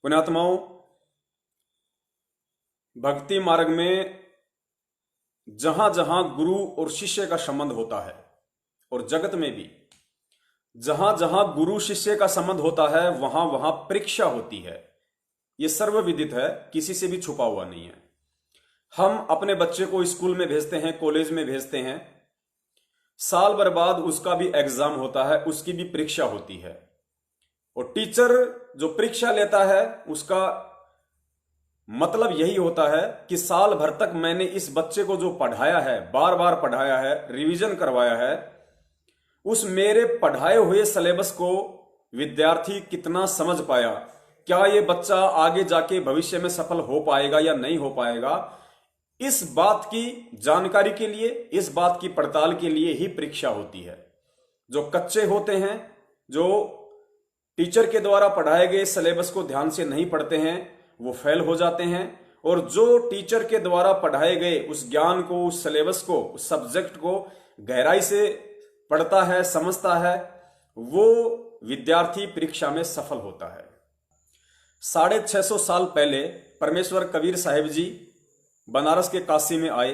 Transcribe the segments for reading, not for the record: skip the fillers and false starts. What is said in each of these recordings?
पुण्यात्माओं, भक्ति मार्ग में जहां जहां गुरु और शिष्य का संबंध होता है, और जगत में भी जहां जहां गुरु शिष्य का संबंध होता है, वहां वहां परीक्षा होती है। यह सर्वविदित है, किसी से भी छुपा हुआ नहीं है। हम अपने बच्चे को स्कूल में भेजते हैं, कॉलेज में भेजते हैं, साल भर बाद उसका भी एग्जाम होता है, उसकी भी परीक्षा होती है। और टीचर जो परीक्षा लेता है उसका मतलब यही होता है कि साल भर तक मैंने इस बच्चे को जो पढ़ाया है, बार बार पढ़ाया है, रिवीजन करवाया है, उस मेरे पढ़ाए हुए सिलेबस को विद्यार्थी कितना समझ पाया, क्या ये बच्चा आगे जाके भविष्य में सफल हो पाएगा या नहीं हो पाएगा, इस बात की जानकारी के लिए, इस बात की पड़ताल के लिए ही परीक्षा होती है। जो कच्चे होते हैं, जो टीचर के द्वारा पढ़ाए गए सिलेबस को ध्यान से नहीं पढ़ते हैं, वो फेल हो जाते हैं। और जो टीचर के द्वारा पढ़ाए गए उस ज्ञान को, उस सिलेबस को, उस सब्जेक्ट को गहराई से पढ़ता है, समझता है, वो विद्यार्थी परीक्षा में सफल होता है। 650 साल पहले परमेश्वर कबीर साहिब जी बनारस के काशी में आए।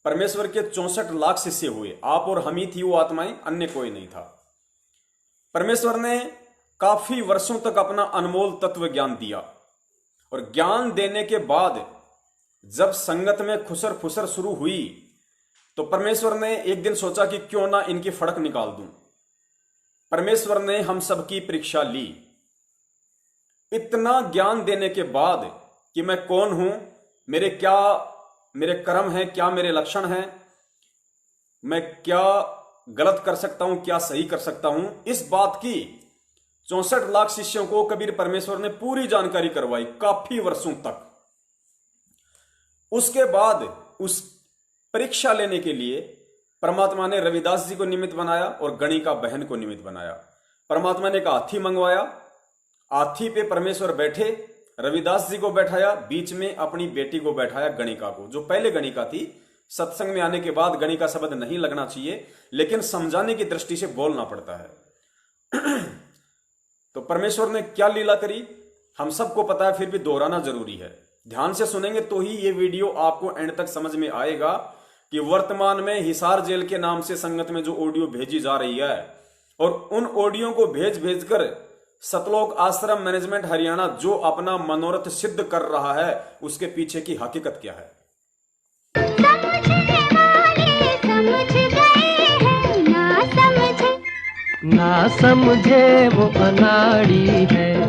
परमेश्वर के 64 लाख शिष्य हुए। आप और हम ही थी वो आत्माएं, अन्य कोई नहीं था। परमेश्वर ने काफी वर्षों तक अपना अनमोल तत्व ज्ञान दिया, और ज्ञान देने के बाद जब संगत में खुसर फुसर शुरू हुई तो परमेश्वर ने एक दिन सोचा कि क्यों ना इनकी फड़क निकाल दूं। परमेश्वर ने हम सबकी परीक्षा ली। इतना ज्ञान देने के बाद कि मैं कौन हूं, मेरे कर्म हैं, क्या मेरे लक्षण हैं, मैं क्या गलत कर सकता हूं, क्या सही कर सकता हूं, इस बात की 64 लाख शिष्यों को कबीर परमेश्वर ने पूरी जानकारी करवाई, काफी वर्षों तक। उसके बाद उस परीक्षा लेने के लिए परमात्मा ने रविदास जी को निमित्त बनाया और गणिका बहन को निमित्त बनाया। परमात्मा ने एक हाथी मंगवाया, हाथी पे परमेश्वर बैठे, रविदास जी को बैठाया, बीच में अपनी बेटी को बैठाया, गणिका को, जो पहले गणिका थी। सत्संग में आने के बाद गणिका शब्द नहीं लगना चाहिए, लेकिन समझाने की दृष्टि से बोलना पड़ता है। तो परमेश्वर ने क्या लीला करी हम सबको पता है, फिर भी दोहराना जरूरी है। ध्यान से सुनेंगे तो ही ये वीडियो आपको एंड तक समझ में आएगा कि वर्तमान में हिसार जेल के नाम से संगत में जो ऑडियो भेजी जा रही है, और उन ऑडियो को भेज भेज कर सतलोक आश्रम मैनेजमेंट हरियाणा जो अपना मनोरथ सिद्ध कर रहा है, उसके पीछे की हकीकत क्या है। ना समझे वो अनाड़ी है।